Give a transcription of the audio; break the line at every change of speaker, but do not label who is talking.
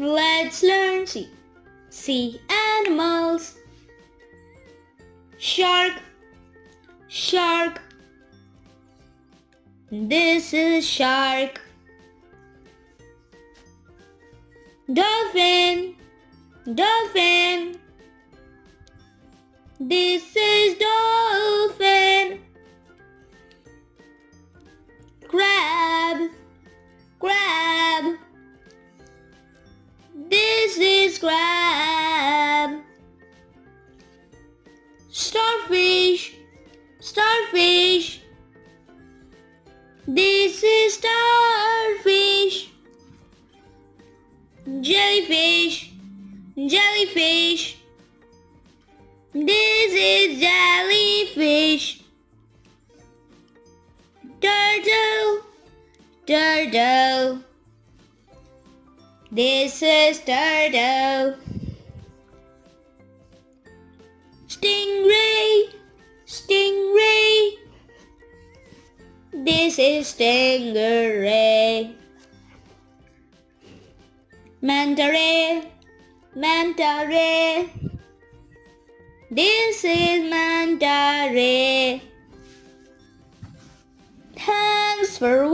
Let's learn sea animals. Shark, shark. This is shark. Dolphin, dolphin. This is dolphin. Crab, crab. This is crab. Starfish, starfish. This is starfish. Jellyfish, jellyfish. This is jellyfish. Turtle, turtle. This is turtle. Stingray, stingray. This is stingray. Manta ray, manta ray. This is manta ray. Thanks for